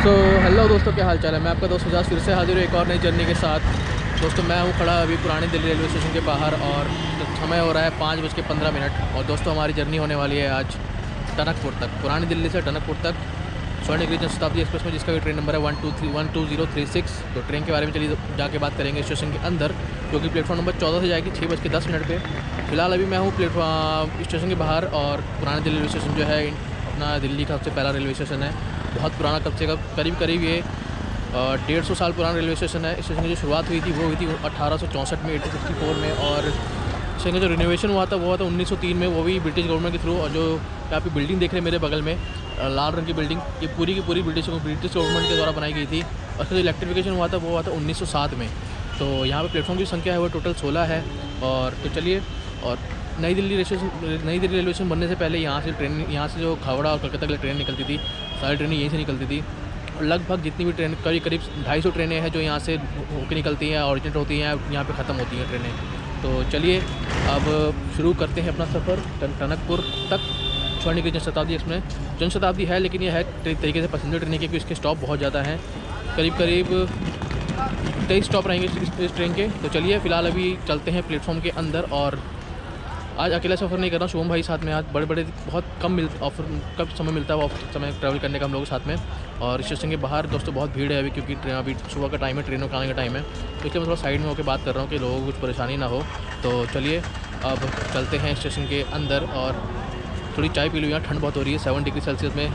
Hello दोस्तों, क्या हाल चाल है। मैं आपका दोस्त सुजास फिर से हाजिर हूँ एक और नई जर्नी के साथ। दोस्तों मैं हूँ खड़ा अभी पुरानी दिल्ली रेलवे स्टेशन के बाहर और समय हो रहा है 5:15। और दोस्तों हमारी जर्नी होने वाली है आज टनकपुर तक, पुरानी दिल्ली से टनकपुर तक स्वर्णगिरी जनशताब्दी एक्सप्रेस में, जिसका भी ट्रेन नंबर है 12036। तो ट्रेन के बारे में चलिए जाके बात करेंगे स्टेशन के अंदर, जो कि प्लेटफॉर्म नंबर 14 से जाएगी 6:10 पे। फिलहाल अभी मैं हूँ प्लेटफॉर्म स्टेशन के बाहर। और पुरानी दिल्ली रेलवे स्टेशन जो है अपना दिल्ली का सबसे पहला रेलवे स्टेशन है, बहुत पुराना, कब से करीब ये 150 साल पुराना रेलवे स्टेशन है। स्टेशन की जो शुरुआत हुई थी वो हुई थी 1864 में, 1864 में। और स्टेशन का जो रिनोवेशन हुआ था वो हुआ था 1903 में, वो भी ब्रिटिश गवर्नमेंट के थ्रू। और जो यहाँ पे बिल्डिंग देख रहे हैं मेरे बगल में, लाल रंग की बिल्डिंग, ये पूरी की पूरी ब्रिटिश गवर्नमेंट के द्वारा बनाई गई थी। और उसका जो इलेक्ट्रिफिकेशन हुआ था वो हुआ था 1907 में। तो यहाँ पे प्लेटफॉर्म की संख्या है वो टोटल 16 है। और तो चलिए, और नई दिल्ली रेलवे स्टेशन बनने से पहले यहाँ से जो हावड़ा और कलकत्ता के लिए ट्रेन निकलती थी, सारी ट्रेनें यहीं से निकलती थी। और लगभग जितनी भी ट्रेन, करीब 250 ट्रेनें हैं जो यहाँ से होकर निकलती हैं, ऑरिजिनेट होती हैं, यहाँ पे ख़त्म होती हैं ट्रेनें। तो चलिए अब शुरू करते हैं अपना सफ़र टनकपुर तक। स्वर्णगिरी जनशताब्दी एक्सप्रेस जनशताब्दी है, लेकिन यह है तरीके से पैसेंजर ट्रेन, क्योंकि इसके स्टॉप बहुत ज़्यादा हैं, करीब 23 स्टॉप रहेंगे इस ट्रेन के। तो चलिए फ़िलहाल अभी चलते हैं प्लेटफॉर्म के अंदर। और आज अकेला सफ़र नहीं कर रहा हूँ, शुभम भाई साथ में। आज बहुत कम समय मिलता है वो समय ट्रैवल करने का हम लोगों के साथ में। और स्टेशन के बाहर दोस्तों बहुत भीड़ है अभी, क्योंकि अभी सुबह का टाइम है, ट्रेनों का आने का टाइम है। तो इसलिए मैं थोड़ा साइड में होकर बात कर रहा हूँ कि लोगों को कुछ परेशानी ना हो। तो चलिए अब चलते हैं स्टेशन के अंदर। और थोड़ी चाय पी लूँ, यहाँ ठंड बहुत हो रही है, 7 डिग्री सेल्सियस में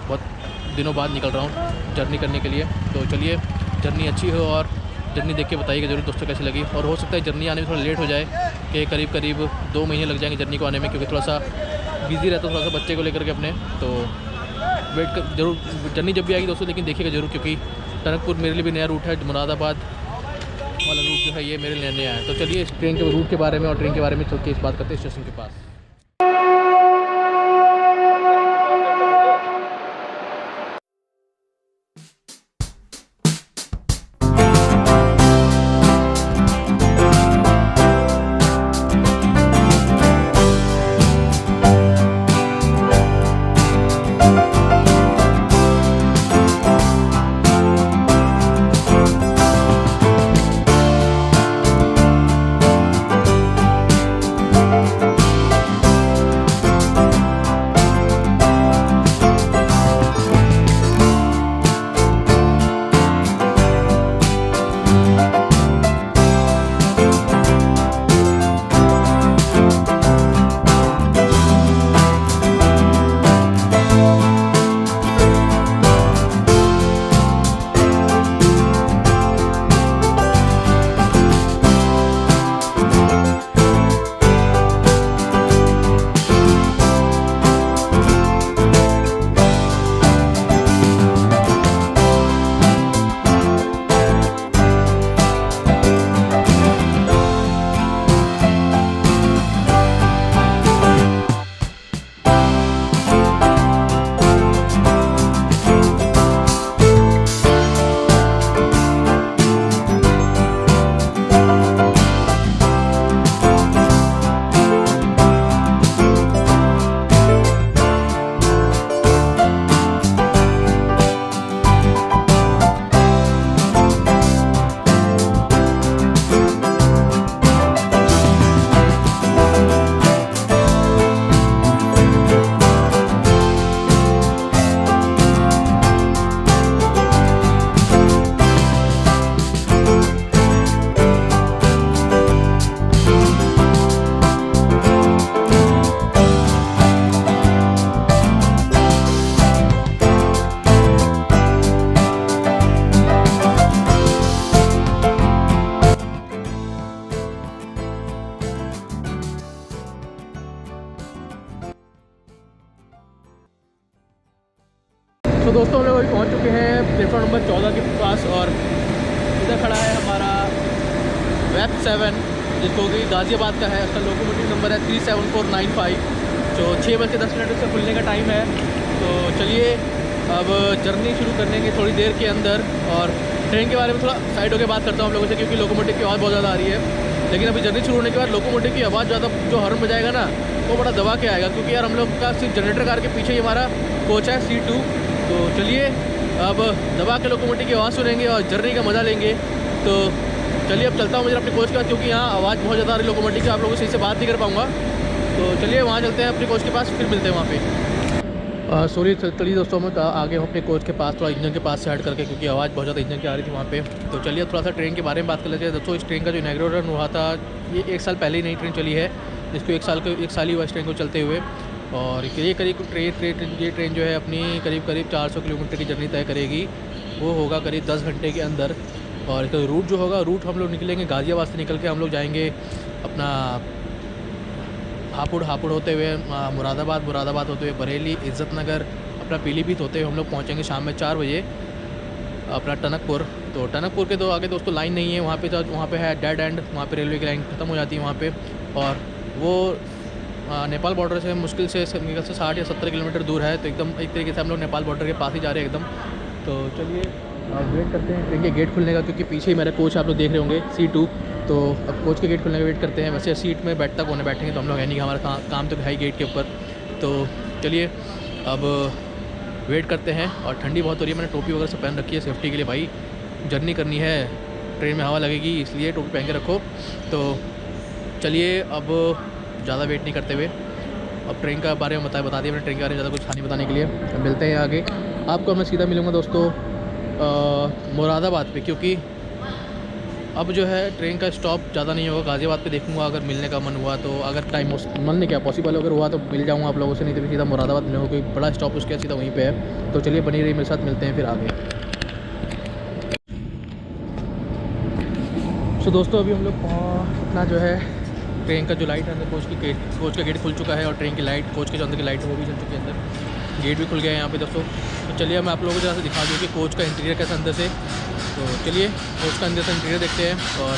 बहुत दिनों बाद निकल रहा हूँ जर्नी करने के लिए। तो चलिए जर्नी अच्छी हो, और जर्नी देख के बताइएगा ज़रूर दोस्तों कैसी लगी। और हो सकता है जर्नी आने में थोड़ा लेट हो जाए, कि करीब 2 महीने लग जाएंगे जर्नी को आने में, क्योंकि थोड़ा सा बिज़ी रहता हूँ थोड़ा सा बच्चे को लेकर के अपने। तो वेट कर जरूर, जर्नी जब भी आएगी दोस्तों, लेकिन देखिएगा ज़रूर, क्योंकि टनकपुर मेरे लिए भी नया रूट है। मुरादाबाद वाला रूट जो है ये मेरे लिए नया है। तो चलिए इस ट्रेन के रूट के बारे में और ट्रेन के बारे में चल के इस बात करते हैं स्टेशन के पास। तो दोस्तों हम लोग अभी पहुँच चुके हैं प्लेटफॉर्म नंबर 14 के पास। और इधर खड़ा है हमारा वेब 7, जिसको कि गाज़ियाबाद का है। उसका लोकोमोटिव नंबर है 37495, जो 6:10 से खुलने का टाइम है। तो चलिए अब जर्नी शुरू करने की थोड़ी देर के अंदर। और ट्रेन के बारे में थोड़ा साइड होकर बात करता हूँ आप लोगों से, क्योंकि लोकोमोटिव की आवाज़ बहुत ज़्यादा आ रही है। लेकिन अभी जर्नी शुरू होने के बाद लोकोमोटिव की आवाज़ ज़्यादा, जो हॉर्न बजाएगा ना, वो बड़ा दबा के आएगा, क्योंकि यार हम लोग का सिर्फ जनरेटर कार के पीछे ही हमारा कोच है C2। तो चलिए अब दबा के लोकोमोटिव की आवाज़ सुनेंगे और जर्नी का मज़ा लेंगे। तो चलिए अब चलता हूँ मुझे अपने कोच के पास, क्योंकि यहाँ आवाज़ बहुत ज़्यादा आ रही लोकोमोटिव की, आप लोगों से सही से बात नहीं कर पाऊँगा। तो चलिए वहाँ चलते हैं अपने कोच के पास, फिर मिलते हैं वहाँ पे। सॉरी चलिए दोस्तों, मैं आगे हूँ अपने कोच के पास, थोड़ा इंजन के पास से हट करके, क्योंकि आवाज़ बहुत ज़्यादा इंजन की आ रही थी वहाँ पे। तो चलिए थोड़ा सा ट्रेन के बारे में बात कर लेते हैं। दोस्तों इस ट्रेन का जो इनॉग्रेशन हुआ था, ये 1 साल पहले ही नई ट्रेन चली है, जिसको 1 साल ही हुआ इस ट्रेन को चलते हुए। और ये करीब ये ट्रेन जो है अपनी करीब 400 किलोमीटर की जर्नी तय करेगी। वो होगा करीब 10 घंटे के अंदर। और इसका रूट जो होगा, रूट हम लोग निकलेंगे गाज़ियाबाद से, निकल के हम लोग जाएंगे अपना हापुड़ होते हुए मुरादाबाद होते हुए बरेली, इज़्ज़तनगर, अपना पीलीभीत होते हुए हम लोग पहुँचेंगे शाम में 4 बजे अपना टनकपुर। तो टनकपुर के आगे दोस्तों लाइन नहीं है वहाँ पे है डेड एंड, वहाँ पे रेलवे की लाइन ख़त्म हो जाती है वहाँ पे। और वो नेपाल बॉर्डर से मुश्किल से 60 या 70 किलोमीटर दूर है। तो एकदम एक तरीके से हम लोग नेपाल बॉर्डर के पास ही जा रहे हैं एकदम। तो चलिए वेट करते हैं ट्रेन के गेट खुलने का, क्योंकि पीछे ही मेरा कोच आप लोग देख रहे होंगे C2। तो अब कोच के गेट खुलने का वेट करते हैं। वैसे सीट में बैठता कौन है, बैठेंगे तो हम लोग है नहीं, हमारा काम तो है ही गेट के ऊपर। तो चलिए अब वेट करते हैं। और ठंडी बहुत हो रही है, मैंने टोपी वगैरह सब पहन रखी है सेफ्टी के लिए। भाई जर्नी करनी है, ट्रेन में हवा लगेगी, इसलिए टोपी पहन के रखो। तो चलिए अब ज़्यादा वेट नहीं करते हुए अब ट्रेन का बारे में बता दिया मैंने, ट्रेन के बारे में ज़्यादा कुछ नहीं बताने के लिए। अब मिलते हैं आगे, आपको मैं सीधा मिलूँगा दोस्तों मुरादाबाद पे, क्योंकि अब जो है ट्रेन का स्टॉप ज़्यादा नहीं होगा। गाज़ियाबाद पे देखूँगा अगर मिलने का मन हुआ तो, अगर टाइम मन नहीं क्या पॉसिबल अगर हुआ तो मिल जाऊँगा आप लोगों से, नहीं तो फिर सीधा मुरादाबाद मिलूँगा, कोई बड़ा स्टॉप उसके सीधा वहीं पे है। तो चलिए बनी रही मेरे साथ, मिलते हैं फिर आगे। तो दोस्तों अभी हम लोग अपना जो है ट्रेन का जो लाइट है अंदर, कोच का गेट खुल चुका है। और ट्रेन की लाइट, कोच के जो अंदर की लाइट है वो भी जल चुकी है अंदर, गेट भी खुल गया है यहाँ पे दोस्तों। तो चलिए मैं आप लोगों को जरा से दिखा दूँ कि कोच का इंटीरियर कैसा अंदर से। तो चलिए कोच का अंदर से इंटीरियर देखते हैं। और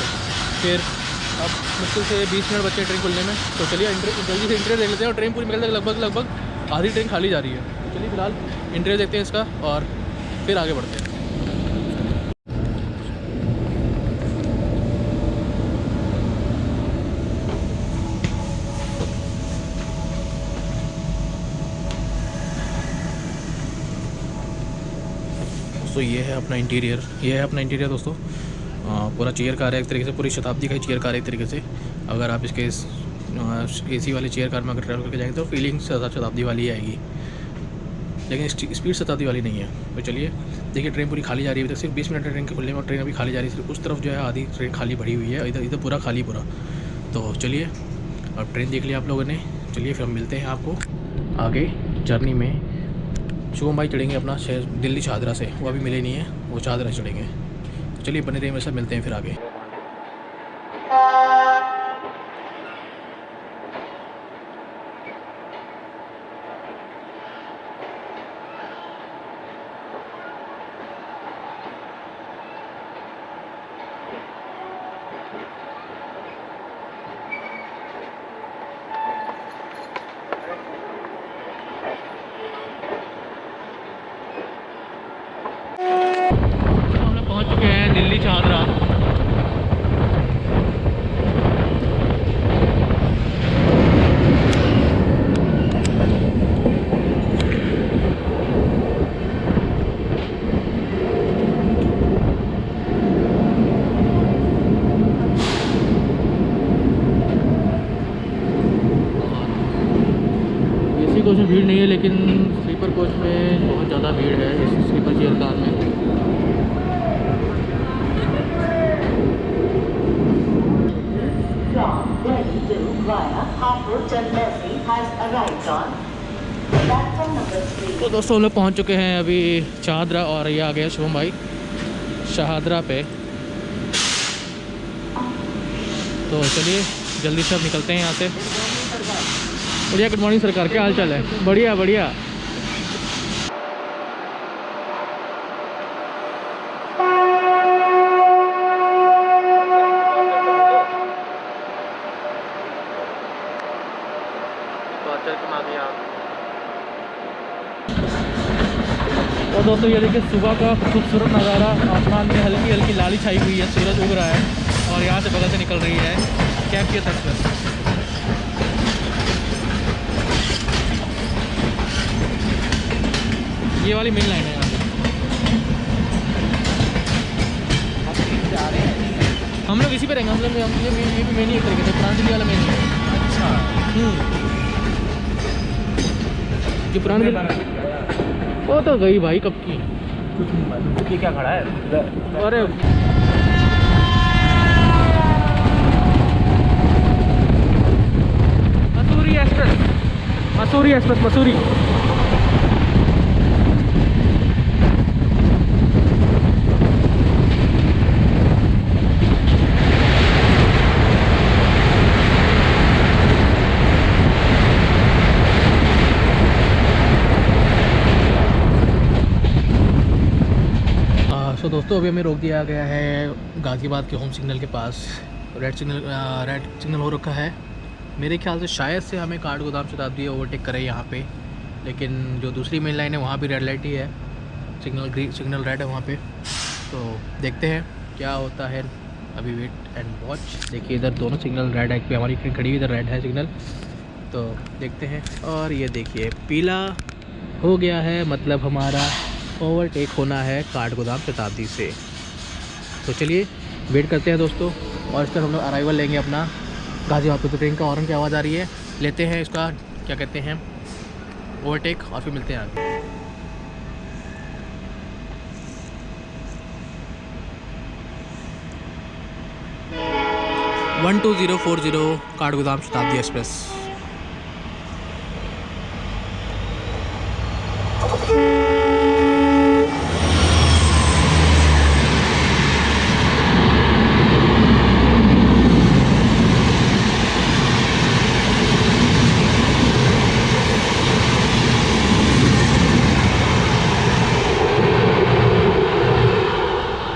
फिर अब मुश्किल से 20 मिनट बचे ट्रेन खुलने में। तो चलिए जल्दी से इंटीरियर देख लेते हैं। और ट्रेन पूरी निकलने तक लगभग आधी ट्रेन खाली जा रही है। तो चलिए फिलहाल इंटीरियर देखते हैं इसका और फिर आगे बढ़ते हैं। दोस्तों ये है अपना इंटीरियर दोस्तों। पूरा चेयर कार है एक तरीके से, पूरी शताब्दी का ही चेयर कार है एक तरीके से। अगर आप इसके AC वाले चेयर कार में अगर ट्रैवल करके जाएंगे तो फीलिंग शताब्दी वाली आएगी, लेकिन स्पीड शताब्दी वाली नहीं है। तो चलिए देखिए ट्रेन पूरी खाली जा रही है, सिर्फ 20 मिनट है ट्रेन के खुलने में और ट्रेन अभी खाली जा रही है। सिर्फ उस तरफ जो है आधी ट्रेन खाली भरी हुई है, इधर पूरा खाली पूरा। तो चलिए अब ट्रेन देख लिया आप लोगों ने, चलिए फिर हम मिलते हैं आपको आगे जर्नी में। शुभम भाई चढ़ेंगे अपना शहर दिल्ली शाहदरा से, वो अभी मिले नहीं है, वो शाहदरा चढ़ेंगे। तो चलिए बने रहिए मेरे साथ, मिलते हैं फिर आगे। हम लोग पहुँच चुके हैं दिल्ली शाहदरा। AC कोच में भीड़ नहीं है, लेकिन स्लीपर कोच में बहुत ज़्यादा भीड़ है इस स्लीपर चेयर कार में। तो दोस्तों हम लोग पहुँच चुके हैं अभी शाहदरा, और ये आ गया शुभम भाई शाहदरा पे। तो चलिए जल्दी से अब निकलते हैं यहाँ से। बढ़िया, गुड मॉर्निंग सरकार, क्या हाल चाल है? बढ़िया बढ़िया। और दोस्तों ये देखिए सुबह का खूबसूरत नज़ारा, आसमान में हल्की हल्की लाली छाई हुई है, सूरज उग रहा है और यहाँ से बगल से निकल रही है कैफियत एक्सप्रेस। ये वाली मेन लाइन है यहाँ से। लोग इसी पे रहेंगे हम लोग। ये भी मेन ही एक तरीके से पुरानी दिल्ली वाला मेन है। अच्छा ये पुरानी वो तो गई भाई कब की। कुछ नहीं मालूम ये क्या खड़ा है। अरे मसूरी एक्सप्रेस, मसूरी एक्सप्रेस, मसूरी। तो दोस्तों अभी हमें रोक दिया गया है गाज़ियाबाद के होम सिग्नल के पास। रेड सिग्नल हो रखा है। मेरे ख्याल से शायद से हमें काठगोदाम शताब्दी ओवरटेक करें यहाँ पे, लेकिन जो दूसरी मेन लाइन है वहाँ भी रेड लाइट ही है, सिग्नल रेड है वहाँ पे। तो देखते हैं क्या होता है, अभी वेट एंड वॉच। देखिए इधर दोनों सिग्नल रेड है, हमारी ट्रेन खड़ी हुई इधर रेड है सिग्नल, तो देखते हैं। और ये देखिए पीला हो गया है, मतलब हमारा ओवरटेक होना है काठगोदाम शताब्दी से। तो चलिए वेट करते हैं दोस्तों, और इस पर हम लोग अराइवल लेंगे अपना गाज़ियाबाद पे। तो ट्रेन का हॉर्न की आवाज़ आ रही है, लेते हैं इसका क्या कहते हैं ओवरटेक, और फिर मिलते हैं आगे। 12040 काठगोदाम शताब्दी एक्सप्रेस।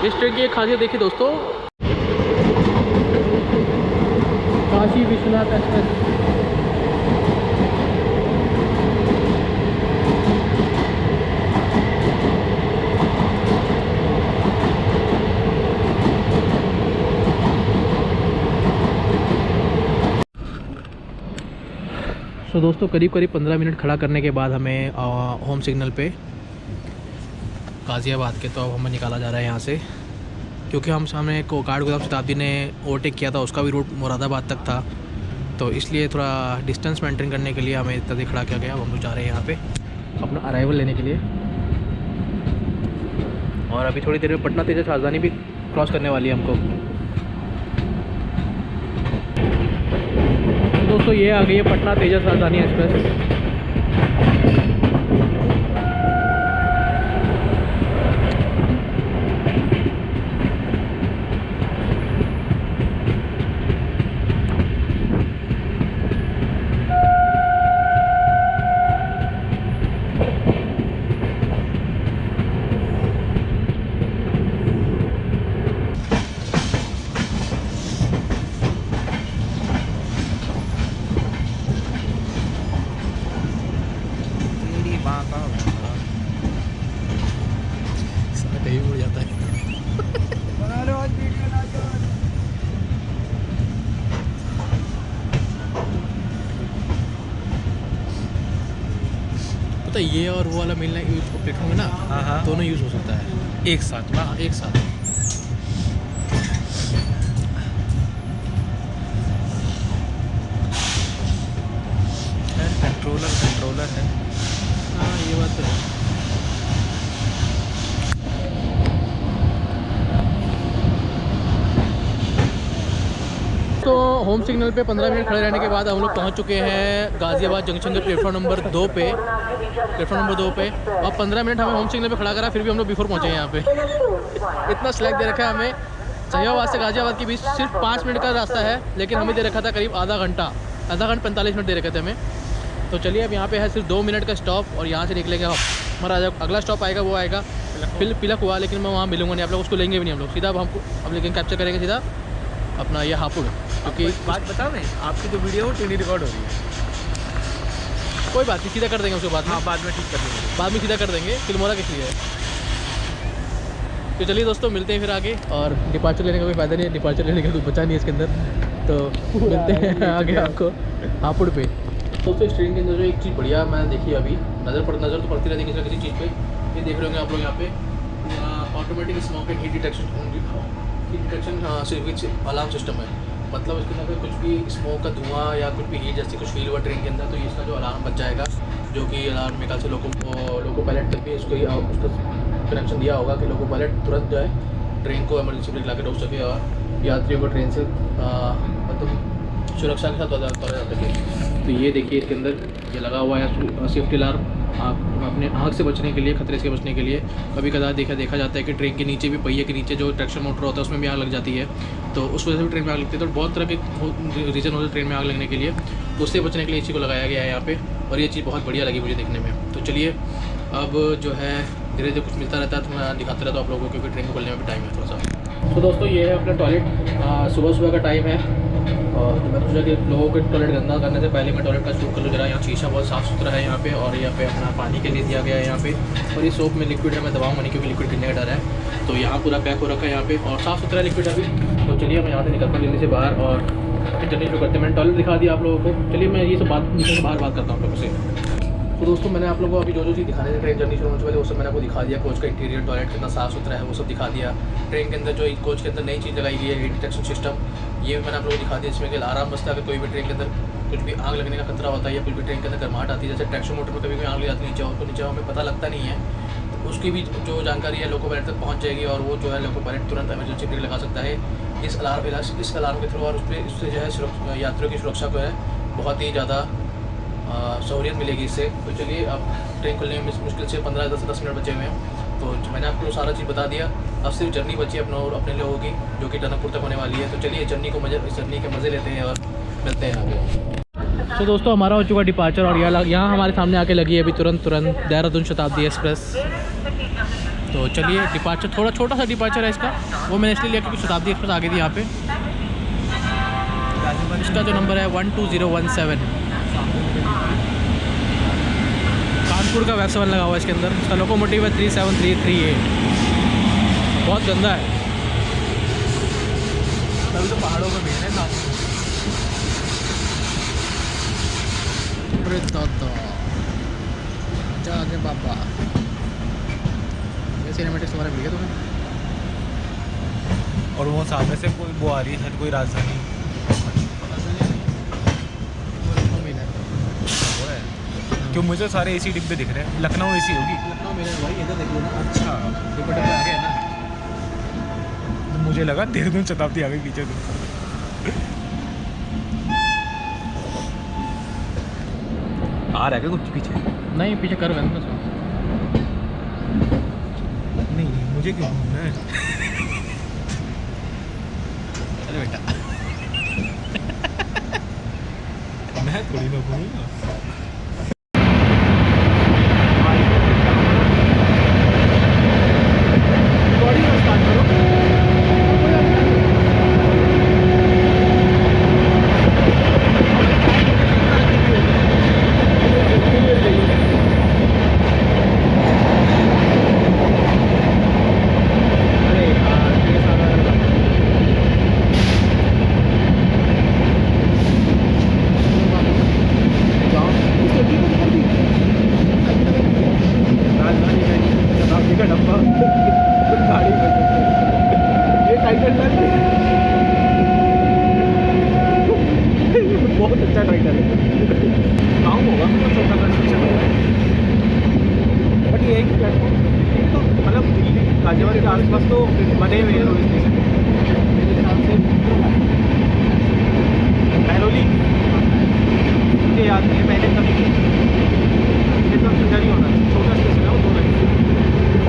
इस ट्रेन की एक खासियत देखिए दोस्तों, काशी विश्वनाथ एक्सप्रेस। तो दोस्तों करीब 15 मिनट खड़ा करने के बाद हमें होम सिग्नल पे गाज़ियाबाद के, तो अब हमें निकाला जा रहा है यहाँ से, क्योंकि हम सामने को काठगोदाम शताब्दी ने ओवरटेक किया था, उसका भी रूट मुरादाबाद तक था, तो इसलिए थोड़ा डिस्टेंस मेंटेन करने के लिए हमें इतना खड़ा किया गया। अब हम लोग जा रहे हैं यहाँ पे अपना अराइवल लेने के लिए, और अभी थोड़ी देर में पटना तेजस राजधानी भी क्रॉस करने वाली है हमको। तो दोस्तों ये आ गई है पटना तेजस राजधानी एक्सप्रेस। कहीं उड़ जाता है। पता है ये और वो वाला मिलना प्लेटफॉर्म है ना, हाँ दोनों यूज़ हो सकता है एक साथ ना। हाँ एक साथ। कंट्रोलर है। हाँ ये बात तो है। तो होम सिग्नल पे 15 मिनट खड़े रहने के बाद हम लोग पहुंच चुके हैं गाज़ियाबाद जंक्शन के प्लेटफॉर्म नंबर 2 पे। और 15 मिनट हमें होम सिग्नल पे खड़ा करा, फिर भी हम लोग बिफोर पहुंचे हैं यहाँ पे। इतना स्लैक दे रखा है हमें। जहियाबाद से गाज़ियाबाद के बीच सिर्फ 5 मिनट का रास्ता है, लेकिन हमें दे रखा था करीब आधा घंटा 45 मिनट दे रखे थे हमें। तो चलिए अब यहाँ पे है सिर्फ 2 मिनट का स्टॉप, और यहाँ से निकलेंगे हमारा अगला स्टॉप आएगा, वो आएगा पिलक हुआ, लेकिन मैं वहाँ मिलूंगा नहीं आप लोग, उसको लेंगे भी नहीं हम लोग। सीधा अब हमको अब लेकिन कैप्चर करेंगे सीधा अपना ये हापुड़। क्योंकि बात बताओ नहीं, आपकी जो वीडियो वो टीनी रिकॉर्ड हो रही है। कोई बात नहीं, सीधा कर देंगे उसके बाद में। हाँ बाद में ठीक कर देंगे, बाद में सीधा कर देंगे, फिल्मोरा किस लिए है। तो चलिए दोस्तों मिलते हैं फिर आगे, और डिपार्चर लेने का कोई फ़ायदा नहीं है, डिपार्चर लेने का कुछ बचा नहीं है इसके अंदर। तो मिलते हैं आगे आपको हापुड़ पे। दोस्तों इस ट्रेन के अंदर जो एक चीज़ बढ़िया मैं देखी अभी, नज़र तो पड़ती रहती है किसी न किसी चीज़ पे। ये देख रहे होंगे आप लोग यहाँ पे automatic smoke and heat detection इसकी डिटेक्शन स्विच अलार्म सिस्टम है, मतलब इसके अंदर कुछ भी स्मोक का धुआं या कुछ भी हीट जैसी कुछ फील हुआ ट्रेन के अंदर तो इसका जो अलार्म बच जाएगा, जो कि अलार्म मेरे ख्याल से लोको पायलट तक भी उसका कनेक्शन दिया होगा कि लोको पायलट तुरंत जो है ट्रेन को इमरजेंसी ब्रेक ला के रोक सके और यात्रियों को ट्रेन से मतलब सुरक्षा के साथ उतारा जा सके। तो ये देखिए इसके अंदर ये लगा हुआ है सेफ्टी अलार्म, आप अपने आँख से बचने के लिए, खतरे से बचने के लिए। कभी कदार देखा जाता है कि ट्रेन के नीचे भी, पहिए के नीचे जो ट्रैक्शन मोटर होता है उसमें भी आग लग जाती है, तो उस वजह से भी ट्रेन में आग लगती है। तो बहुत तरह के रीज़न होते हैं ट्रेन में आग लगने के लिए, तो उससे बचने के लिए इसी को लगाया गया है यहाँ पे, और ये चीज़ बहुत बढ़िया लगी मुझे देखने में। तो चलिए अब जो है धीरे धीरे कुछ मिलता रहता है तो मैं दिखाता रहता हूँ आप लोगों को, क्योंकि ट्रेन को खुलने में भी टाइम है थोड़ा सा। तो दोस्तों ये है अपना टॉयलेट, सुबह का टाइम है और तो मैं सोचा कि लोगों के टॉयलेट गंदा करने से पहले मैं टॉयलेट का शूट कर लूँ जरा। यहाँ शीशा बहुत साफ़ सुथरा है यहाँ पे, और यहाँ पे अपना पानी के लिए दिया गया है यहाँ पे, और ये सोप में लिक्विड है, मैं दबाऊँगा नहीं क्योंकि लिक्विड गिरने का डर है। तो यहाँ पूरा पैक हो रखा है यहाँ पे और साफ़ सुथरा लिक्विड अभी। तो चलिए मैं यहाँ से निकलता हूँ जल्दी से बाहर और जर्नी शुरू करते हैं। मैंने टॉयलेट दिखा दिया आप लोगों को, चलिए मैं ये सब बाहर बात करता हूँ आप लोगों से। तो दोस्तों मैंने आप लोगों को अभी जो चीज़ दिखाने थे ट्रेन जर्नी शुरू होने से पहले वो सब मैंने आपको दिखा दिया। कोच का इंटीरियर टॉयलेट कितना साफ़ सुथरा है वो सब दिखा दिया। ट्रेन के अंदर जो कोच के अंदर नई चीज़ लगाई गई है हीट डिटेक्शन सिस्टम, ये मैंने आप लोगों को दिखा दिया, जिसमें कि अलार्म बजता है अगर कोई भी ट्रेन के अंदर कुछ भी आग लगने का खतरा होता है या कुछ भी ट्रेन के अंदर गर्माहट आती है, जैसे ट्रैक्शन मोटर में कभी भी आग लग जाती है नीचे, और तो नीचे हमें पता लगता नहीं है, तो उसकी भी जो जानकारी है लोको पायलट तक पहुँच जाएगी और वो जो है लोको पायलट तुरंत इमरजेंसी ब्रेक लगा सकता है इस अलार्म के थ्रू, और उससे जो है यात्रियों की सुरक्षा को है बहुत ही ज़्यादा सहूलियत मिलेगी इससे। तो चलिए अब ट्रेन खुलने में मुश्किल से 15 से 10 मिनट बचे हुए हैं, तो मैंने आपको सारा चीज़ बता दिया। अब सिर्फ जर्नी बची है अपने लोगों की, जो कि टनकपुर तक होने वाली है। तो चलिए जर्नी के मज़े लेते हैं और मिलते हैं आगे। तो दोस्तों हमारा हो चुका डिपार्चर, और यहाँ हमारे सामने आके लगी है अभी तुरंत देहरादून शताब्दी एक्सप्रेस। तो चलिए डिपार्चर थोड़ा छोटा सा डिपार्चर है इसका, वो मैंने इसलिए लिया क्योंकि शताब्दी एक्सप्रेस आगे थी यहाँ पे। इसका जो नंबर है 12017, कानपुर का वैक्स 1 लगा हुआ है इसके अंदर। इसका लोकोमोटिव है 37338, बहुत गंदा है। तभी तो पहाड़ों में भी है ना। जागे बाबा, ये सिनेमैटिक्स हमारे मिल गया तुम्हें। और वो सामने से कोई वो आ रही है, कोई राजधानी क्यों मुझे सारे एसी डिब्बे दिख रहे हैं। लखनऊ एसी होगी। लखनऊ मेरे भाई इधर देखिए ना। अच्छा दुपट्टे पे आ गया ना, तो मुझे लगा देहरादून शताब्दी आ गई पीछे तो। आ रहा है क्या कुछ पीछे? नहीं पीछे कर बंद ना। नहीं मुझे क्यों घूमना है? अरे बेटा मैं थोड़ी ना घूमूंगा। बहुत अच्छा ट्रैक्टर है, गाँव होगा छोटा सा स्टेशन होगा, बट ये एक प्लेटफॉर्म तो मतलब दिल्ली गाजियाबाद के आसपास तो बने हुए हैं रोड स्टेशन मेरे हिसाब से। महरौली मुझे याद नहीं है, मैंने कभी एकदम सुंदर ही होना छोटा स्टेशन है वो 2 लाइन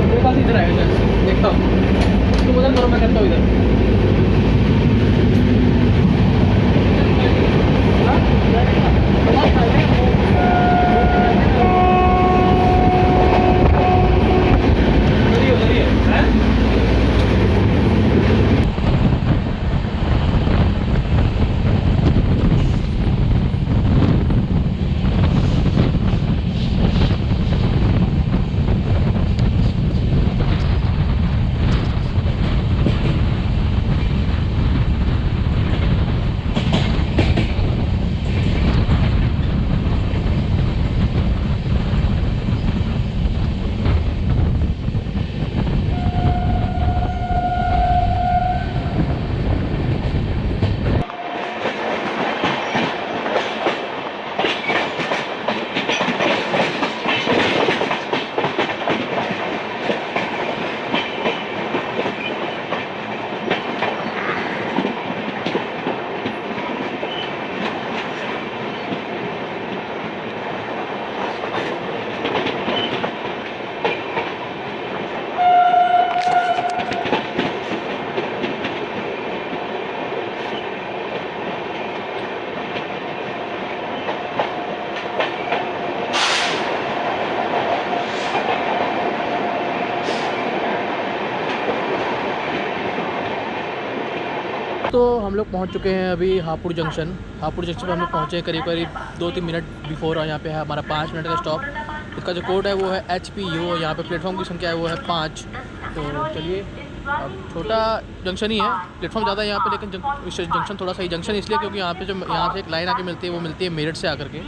मेरे पास इधर आएगा देखता हूँ, तुम उधर करो मैं करता हूँ इधर। दोस्तों हम लोग पहुंच चुके हैं अभी हापुड़ जंक्शन पे हम लोग पहुँचे करीब 2-3 मिनट बिफोर। और यहाँ पे है हमारा 5 मिनट का स्टॉप। इसका जो कोड है वो है HPU। यहाँ पे प्लेटफॉर्म की संख्या है वो है 5। तो चलिए, अब छोटा जंक्शन ही है, प्लेटफॉर्म ज़्यादा है यहाँ पे, लेकिन जंक्शन थोड़ा सा ही जंक्शन इसलिए क्योंकि यहाँ पे जो यहाँ से एक लाइन आके मिलती है वो मिलती है मेरठ से आकर के।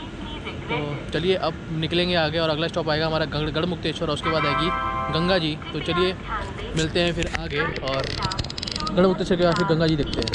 तो चलिए अब निकलेंगे आगे और अगला स्टॉप आएगा हमारा गढ़मुक्तेश्वर और उसके बाद आएगी गंगा जी। तो चलिए मिलते हैं फिर आगे और गढ़मुक्तेश्वर के बाद फिर गंगा जी देखते हैं।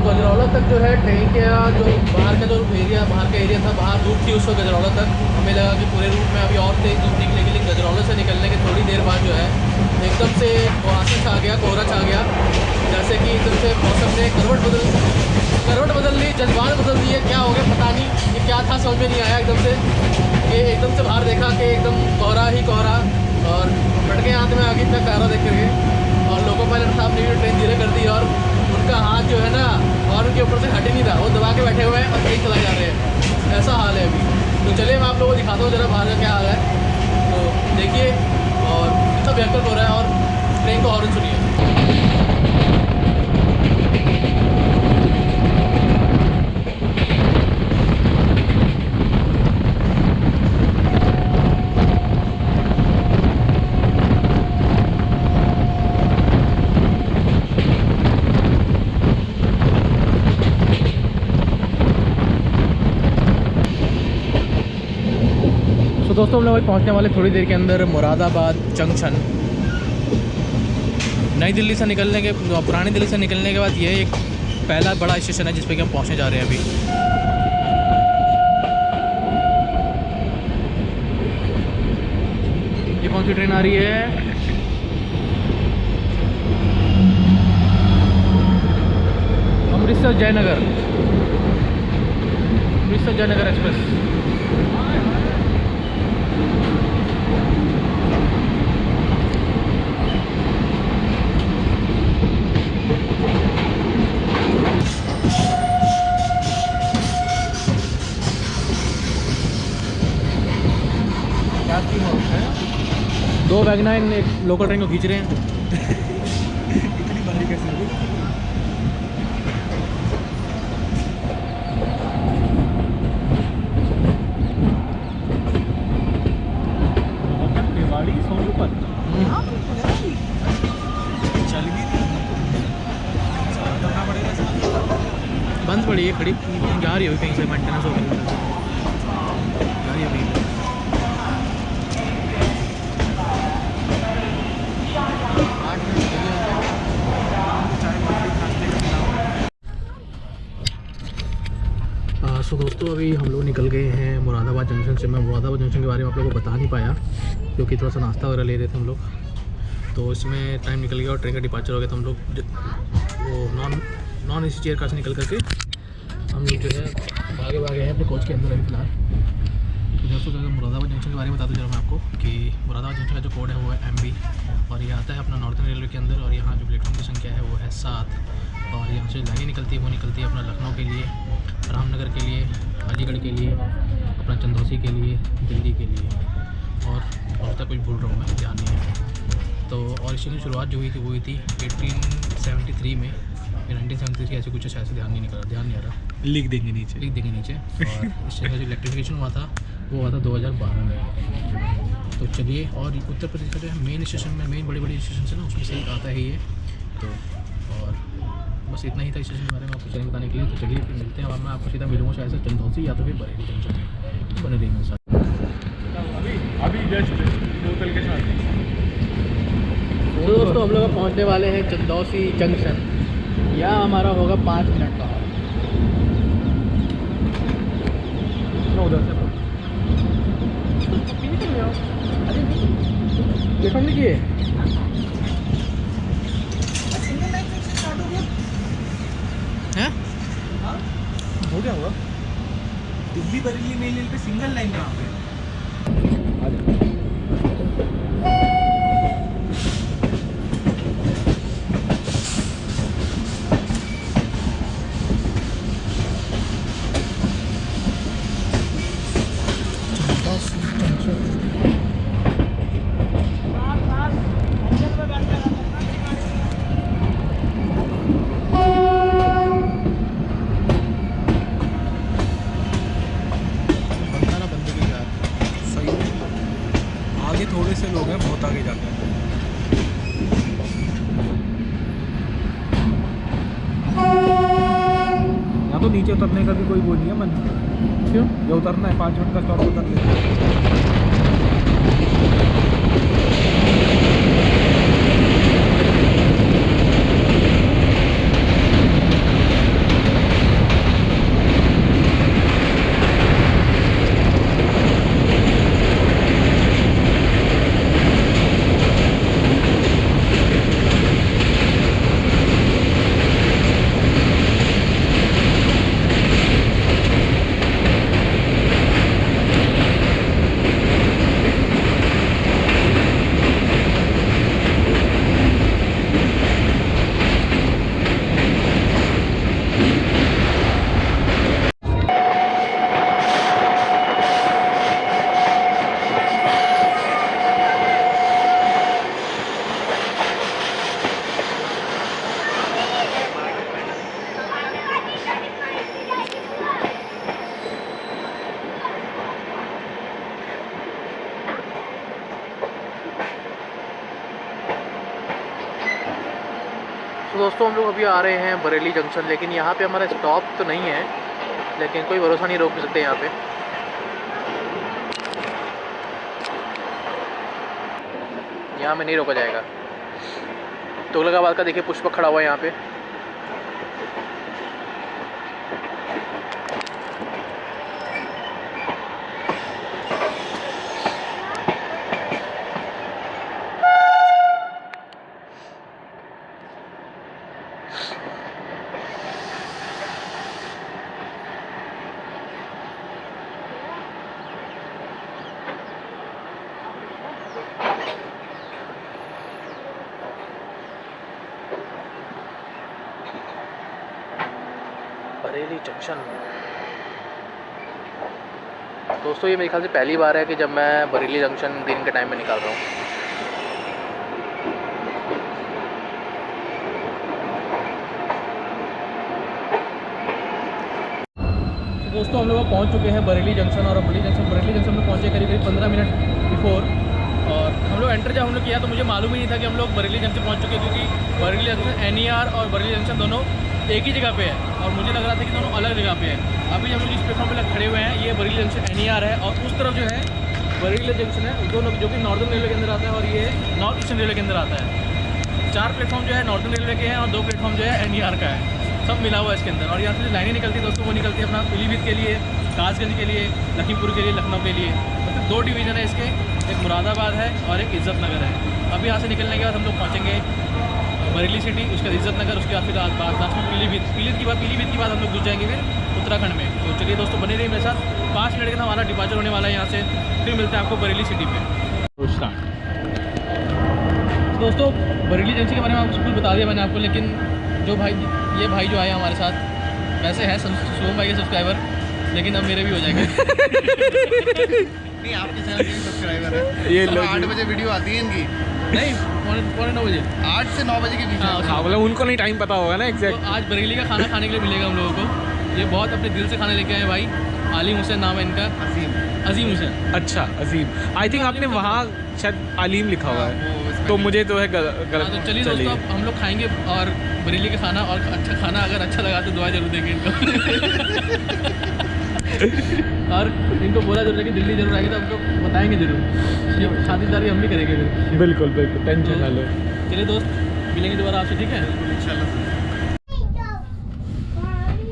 गजरौला तक जो है ट्रेन का जो बाहर का एरिया था, बाहर धूप थी उस वक्त गजरौला तक। हमें लगा कि पूरे रूट में अभी और तेज़ धूप निकलेगी, लेकिन गजरौला से निकलने के थोड़ी देर बाद जो है एकदम से कुहासा छा गया, कोहरा छा गया। जैसे कि एकदम से मौसम ने करवट बदल ली, जज्बात बदल दिए। क्या हो गया पता नहीं, ये क्या था समझ में नहीं आया। एकदम से बाहर देखा कि एकदम कोहरा ही कोहरा, और फटके हाथ में आगे इतना कोहरा देख करके। और लोको पायलट साहब ने भी ट्रेन धीरे कर दी और उनका हाथ जो है ना और उनके ऊपर से हट ही नहीं रहा, वो दबा के बैठे हुए हैं और ट्रेन चला जा रहे हैं। ऐसा हाल है अभी। तो चलिए मैं आप लोगों को दिखाता हूँ जरा बाहर का क्या हाल है। तो देखिए और कितना भयंकर हो रहा है, और ट्रेन को हॉर्न सुनिए। तो दोस्तों हम लोग पहुंचने वाले थोड़ी देर के अंदर मुरादाबाद जंक्शन। नई दिल्ली से निकलने के पुरानी दिल्ली से निकलने के बाद ये एक पहला बड़ा स्टेशन है जिस पे कि हम पहुंचने जा रहे हैं अभी। ये कौन सी ट्रेन आ रही है? अमृतसर जयनगर एक्सप्रेस। दो वैगनाइन एक लोकल ट्रेन को खींच रहे हैं। इतनी भारी कैसे हो? दिवाली 100 रुपये चल भी करना पड़ेगा। बंद पड़ी है, खड़ी जा रही होगी कहीं से, मेंटेनेंस हो गई जा रही है अभी। तो दोस्तों अभी हम लोग निकल गए हैं मुरादाबाद जंक्शन से। मैं मुरादाबाद जंक्शन के बारे में आप लोगों को बता नहीं पाया क्योंकि थोड़ा सा नाश्ता वगैरह ले रहे थे हम लोग, तो इसमें टाइम निकल गया और ट्रेन का डिपार्चर हो गया। तो हम लोग वो नॉन एसी चेयर कार से निकल करके हम लोग जो है भागे हैं अपने कोच के अंदर अभी फिलहाल। तो दोस्तों अगर मुरादाबाद जंक्शन के बारे में बता दूँ जरा मैं आपको कि मुरादाबाद जंक्शन का जो कोड है वो है MB, और ये आता है अपना नॉर्थन रेलवे के अंदर। और यहाँ जो प्लेटफॉर्म की संख्या है वो है 7, और यहाँ से लाइनें निकलती है, वो निकलती है अपना लखनऊ के लिए, रामनगर के लिए, अलीगढ़ के लिए, अपना चंदौसी के लिए, दिल्ली के लिए, और तक कुछ भूल रहा हूँ मैं, ध्यान नहीं है। तो और इसकी शुरुआत जो हुई थी वो हुई थी 1873 में ये 1973 ऐसे कुछ शायद से ध्यान नहीं आ रहा, लिख देंगे नीचे। लिख देंगे नीचे। और इस स्टेशन का जो इलेक्ट्रिफिकेशन हुआ था वो हुआ था 2012 में। तो चलिए, और उत्तर प्रदेश का जो है मेन स्टेशन में, मेन बड़ी स्टेशन से ना, उसमें से एक आता है ये। तो और बस इतना ही था स्टेशन के बारे में आपको बताने के लिए। तो चलिए फिर मिलते हैं, और मैं आपको सीधा मिलूँगा शायद से चंदौसी या तो फिर बरेली जंक्शन में। तो बने रही मेरे साथ। अभी जस्ट बोतल के साथ। तो दोस्तों हम लोग पहुँचने वाले हैं चंदौसी जंक्शन। यहाँ हमारा होगा 5 मिनट का। उधर से देखो हमने किए हैं, हो गया होगा। दिल्ली बरेली मेल पे सिंगल लाइन कहाँ पे? आगे थोड़े से लोग हैं, बहुत आगे जाते हैं। यहाँ तो नीचे उतरने का भी कोई वो नहीं है मन। क्यों? ये उतरना है 5 मिनट का स्टॉप उतर लेते हैं। तो दोस्तों हम लोग अभी आ रहे हैं बरेली जंक्शन, लेकिन यहाँ पे हमारा स्टॉप तो नहीं है, लेकिन कोई भरोसा नहीं, रोक सकते यहाँ पे। यहाँ में नहीं रोका जाएगा। तुगलकाबाद का देखिए पुष्पक खड़ा हुआ है यहाँ पे। बरेली जंक्शन। दोस्तों ये मेरे ख्याल से पहली बार है कि जब मैं बरेली जंक्शन दिन के टाइम में निकाल रहा हूँ। तो दोस्तों हम लोग पहुँच चुके हैं बरेली जंक्शन, और बरेली जंक्शन में पहुँचे करीब 15 मिनट बिफोर। और हम लोग एंटर जब हम लोग किया तो मुझे मालूम ही नहीं था कि हम लोग बरेली जंक्शन पहुँच चुके हैं, क्योंकि बरेली जंक्शन NER और बरेली जंक्शन दोनों एक ही जगह पे है, और मुझे लग रहा था कि दोनों अलग जगह पे है। अभी हम लोग जिस प्लेटफॉर्म पे खड़े हुए हैं ये बरेली जंक्शन NER है, और उस तरफ जो है बरेली जंक्शन है, दोनों जो कि नॉर्दर्न रेलवे के अंदर आता है, और ये नॉर्थ ईस्टर्न रेलवे के अंदर आता है। 4 प्लेटफॉर्म जो है नॉर्दर्न रेलवे के हैं, और 2 प्लेटफॉर्म जो है NER का है। सब मिला हुआ है इसके अंदर। और यहाँ से जो लाइनें निकलती है दोस्तों, वो निकलती है अपना पीलीभीत के लिए, कासगंज के लिए, लखीमपुर के लिए, लखनऊ के लिए। मतलब 2 डिवीज़न है इसके, एक मुरादाबाद है और एक इज़्ज़त नगर है। अभी यहाँ से निकलने के बाद हम लोग पहुँचेंगे बरेली सिटी, उसके बाद इज़्ज़त नगर, उसके बाद फिर लास्ट में पीलीभीत की बात हम लोग घुस जाएंगे फिर उत्तराखंड में। तो चलिए दोस्तों बने रहिए मेरे साथ। 5 मिनट का हमारा डिपार्चर होने वाला है यहाँ से, फिर मिलते हैं आपको बरेली सिटी में। दोस्तों बरेली जंक्शन के बारे में आपको कुछ बता दिया मैंने आपको, लेकिन जो भाई ये भाई जो आए हमारे साथ, वैसे है शुभम भाई के सब्सक्राइबर, लेकिन अब मेरे भी हो जाएंगे। नहीं आपके चैनल के सब्सक्राइबर है। ये 8 बजे वीडियो आती है इनकी, नहीं, पौने 9 बजे। 8 से 9 बजे के बीच हाँ, में। हाँ मतलब उनको नहीं टाइम पता होगा ना तो एग्जैक्ट। आज बरेली का खाना खाने के लिए मिलेगा हम लोगों को। ये बहुत अपने दिल से खाना लेके आए भाई। आलिम हुसैन नाम है इनका। अजीम हुसैन। अच्छा अजीम, आई थिंक आपने वहाँ शायद आलिम लिखा हुआ है, तो मुझे तो है गलत। हाँ, तो चलिए दोस्तों, अब हम लोग खाएंगे और बरेली का खाना, और अच्छा खाना अगर अच्छा लगा तो दुआ जरूर देंगे इनको। और इनको बोला जरूर है कि दिल्ली जरूर आएंगे तो हमको बताएंगे जरूर। ये खातिरदारी हम भी करेंगे फिर। बिल्कुल बिल्कुल, टेंशन ना लो। चलिए दोस्त, मिलेंगे दोबारा आपसे, ठीक है?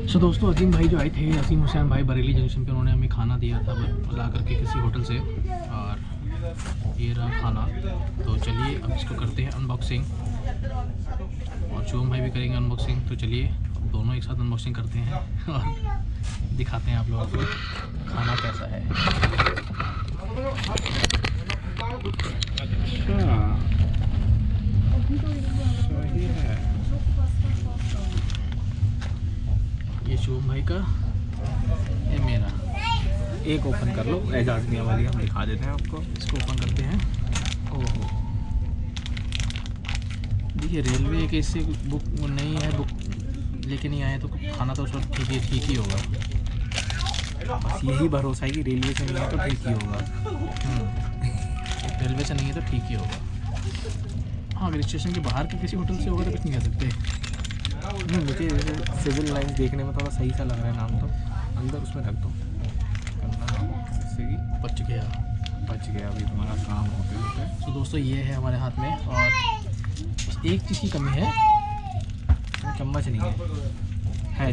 सो दोस्तों, अजीम भाई जो आए थे, अजीम हुसैन भाई बरेली जंक्शन पे, उन्होंने हमें खाना दिया था ला करके किसी होटल से, और ये रहा खाना। तो चलिए अब इसको करते हैं अनबॉक्सिंग, और शुभम भाई भी करेंगे अनबॉक्सिंग। तो चलिए अब दोनों एक साथ अनबॉक्सिंग करते हैं और दिखाते हैं आप लोगों को खाना कैसा है। ये शुभम भाई का, ये मेरा। एक ओपन कर लो, एजाज मियां वाली हम दिखा देते हैं आपको। इसको ओपन करते हैं। ओहो, देखिए रेलवे के इससे बुक नहीं है, बुक लेके नहीं आए तो खाना तो सब ठीक ही होगा। बस यही भरोसा है कि रेलवे से नहीं है तो ठीक ही होगा। रेलवे से नहीं है तो ठीक ही होगा। हाँ, अगर स्टेशन के बाहर के किसी होटल से होगा तो कुछ नहीं कह सकते। मुझे सिविल लाइन देखने में थोड़ा सही सा लग रहा है नाम, तो अंदर उसमें रख दो। जैसे कि बच गया अभी तुम्हारा काम होते होते। तो दोस्तों, ये है हमारे हाथ में, और बस एक चीज़ की कमी है, चम्मच नहीं है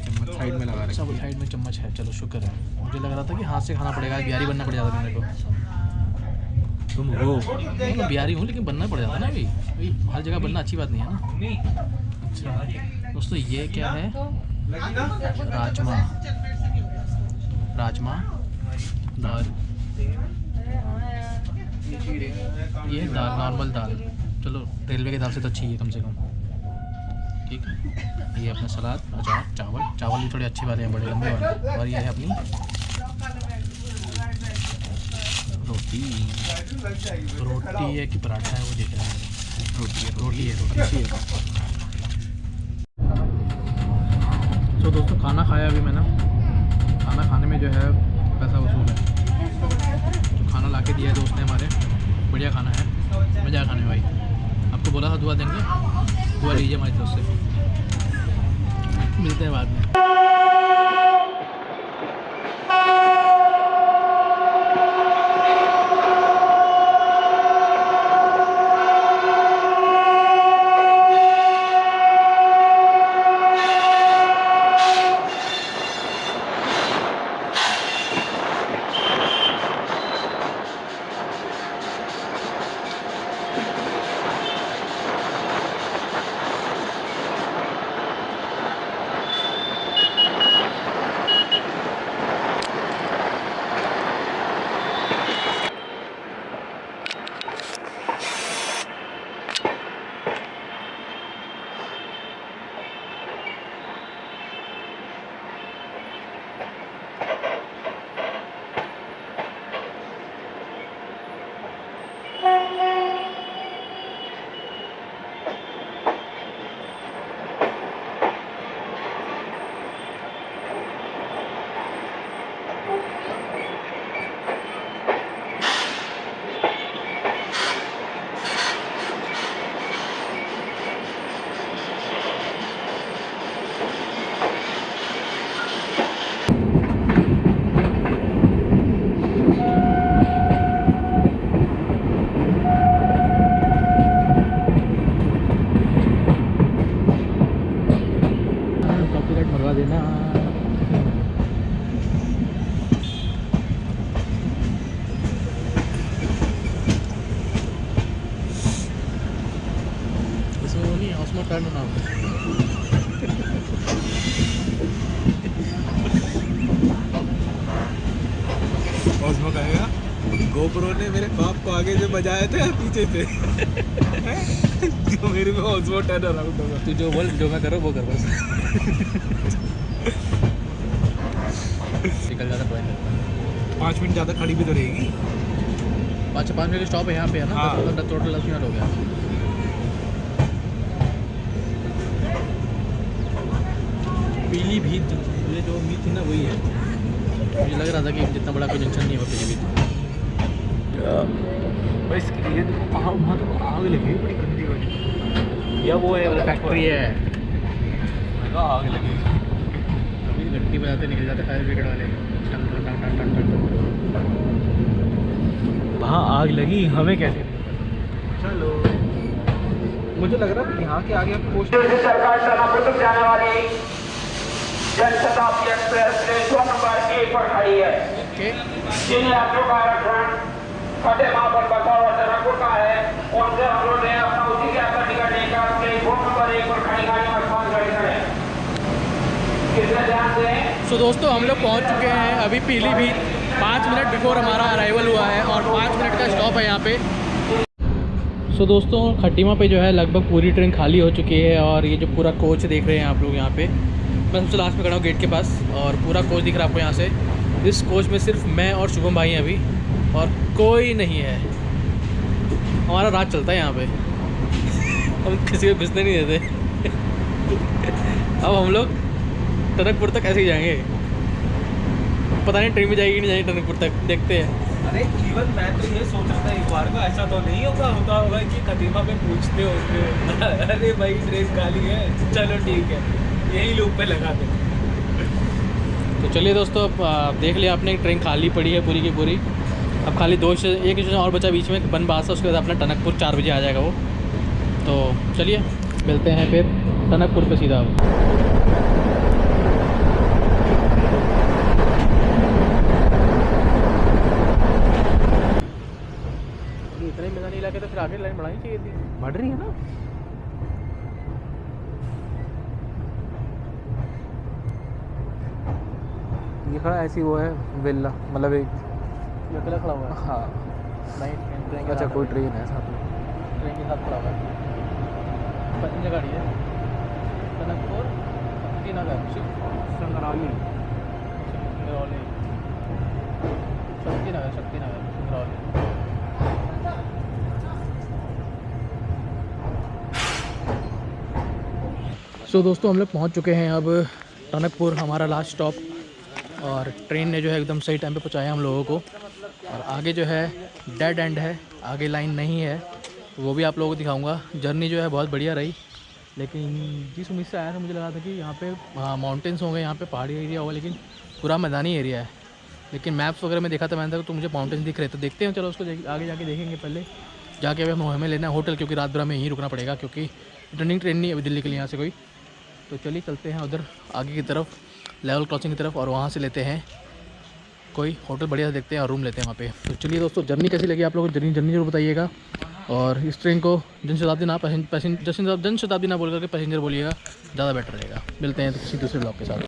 चम्मच साइड में लगा सब रखा साइड में चम्मच है। चलो शुक्र है, मुझे लग रहा था कि हाथ से खाना पड़ेगा, बिहारी बनना पड़ जाता मेरे को। तुम हो। मैं बिहारी हूँ लेकिन बनना पड़ जाता ना अभी, हर जगह बनना अच्छी बात नहीं है ना। अच्छा दोस्तों, ये क्या है? राजमा दाल, ये दाल, नॉर्मल दाल। चलो, रेलवे के दाल से तो अच्छी है कम से कम, ठीक है। ये अपना सलाद, अचार, चावल भी थोड़े अच्छे वाले हैं, बड़े लंबे वाले। और ये है अपनी रोटी है कि पराठा है वो देख रहे हैं। रोटी है। तो दोस्तों, खाना खाया अभी मैंने। खाना खाने में जो है पैसा वसूल है। जो खाना ला के दिया है दोस्त ने हमारे, बढ़िया खाना है, मज़ा खाने में भाई। आपको बोला था दुआ देंगे, दुआ लीजिए हमारी तरफ से। मिलते हैं बाद में। Turn now. उसमें कहेगा गोप्रो ने मेरे बाप को आगे से बजाया था पीछे से जो मेरे में ऑस्मो टर्न अराउंड होगा। तू जो बोल, जो मैं करो वो कर बस। निकल जाता पॉइंट। 5 मिनट ज़्यादा खड़ी भी तो रहेगी। 5 मिनट स्टॉप है यहाँ पे है ना, हाँ। टोटल 10 मिनट हो गया। पीलीभीत मुझे जो उम्मीद थी ना वही है। मुझे लग रहा था कि जितना बड़ा कोई जंक्शन नहीं होगा पीलीभीत। बस ये वहाँ तो आग लगी बड़ी गंदी वाली, या वो है वो फैक्ट्री है, आग लगी। अभी घंटी बजाते निकल जाते फायर ब्रिगेड वाले, टन टन टन टन टन टन। वहाँ आग लगी, हमें कैसे? चलो, मुझे लग रहा है यहाँ के आगे हम पोस्ट सरकार टनापुर तक जाने वाली जनशताब्दी एक्सप्रेस ट्रेन 2 नंबर 1 पर खड़ी है। ओके, जिन यात्रियों का आरक्षण फतेह महापौर बचाव और टनापुर का है, उनसे अनुरोध है अपना उसी के अंदर टिकट लेकर ट्रेन 2 नंबर 1 पर खड़ी गाड़ी में स्थान ग्रहण करें। कृपया ध्यान दें। सो दोस्तों हम लोग पहुंच चुके हैं अभी पीलीभीत। 5 मिनट बिफोर हमारा अराइवल हुआ है और 5 मिनट का स्टॉप है यहाँ पे। सो दोस्तों खटीमा पे जो है लगभग पूरी ट्रेन खाली हो चुकी है और ये जो पूरा कोच देख रहे हैं आप लोग यहाँ पे, मैं सबसे लास्ट में खड़ा हूँ गेट के पास और पूरा कोच दिख रहा है आपको यहाँ से। इस कोच में सिर्फ मैं और शुभम भाई हैं अभी और कोई नहीं है। हमारा राज चलता है यहाँ पे हम किसी को घुसने नहीं देते। अब हम लोग टनकपुर तक ऐसे ही जाएंगे, पता नहीं ट्रेन में जाएगी नहीं जाएगी टनकपुर तक, देखते हैं। अरे इवन मैं तो ये सोच रहा था एक बार को ऐसा तो नहीं होगा होगा कि खटीमा पे पूछते होंगे अरे भाई ट्रेन खाली है, चलो ठीक है, यही लूप पे लगा दे। तो चलिए दोस्तों, अब देख लिया आपने ट्रेन खाली पड़ी है पूरी की पूरी। अब खाली एक स्टेशन और बचा बीच में बनबासा, उसके बाद अपना टनकपुर 4 बजे आ जाएगा वो। तो चलिए मिलते हैं फिर टनकपुर पे सीधा। अब इतने मैदानी इलाके तो फिर आगे लाइन बढ़ानी चाहिए थी। बढ़ रही है ना। ये खड़ा ऐसी वो है विला, मतलब एक ये अकेला खड़ा हुआ है। हाँ नहीं ट्रेन के अच्छा साथ कोई ट्रेन है साथ में। ट्रेन के साथ खड़ा हुआ है, पैसेंजर गाड़ी है। टनकपुर शक्तिनगर संग्रामी सिंगरौली, शक्तिनगर सिंगरौली। सो दोस्तों हम लोग पहुंच चुके हैं अब टनकपुर, हमारा लास्ट स्टॉप। और ट्रेन ने जो है एकदम सही टाइम पे पहुंचाया हम लोगों को। और आगे जो है डेड एंड है, आगे लाइन नहीं है, वो भी आप लोगों को दिखाऊंगा। जर्नी जो है बहुत बढ़िया रही, लेकिन जिस उम्मीद से आया था मुझे लगा था कि यहाँ पे माउंटेन्स होंगे, यहाँ पे पहाड़ी एरिया होगा, लेकिन पूरा मैदानी एरिया है। लेकिन मैप्स वगैरह में देखा था मैंने तो मुझे माउंटेन्स दिख रहे, तो देखते हैं, चलो उसको आगे जाके देखेंगे। पहले जाके अभी हमें लेना है होटल, क्योंकि रात भर हमें यहीं रुकना पड़ेगा, क्योंकि रिटर्निंग ट्रेन नहीं है अभी दिल्ली के लिए यहाँ से कोई। तो चलिए चलते हैं उधर आगे की तरफ, लेवल क्रॉसिंग की तरफ, और वहाँ से लेते हैं कोई होटल बढ़िया से, देखते हैं और रूम लेते हैं वहाँ पे। तो चलिए दोस्तों, जर्नी कैसी लगी आप लोगों को, जर्नी जरूर बताइएगा। और इस ट्रेन को जनशताब्दी ना बोल करके पैसेंजर बोलिएगा, ज़्यादा बेटर रहेगा। मिलते हैं तो किसी दूसरे ब्लॉग के साथ।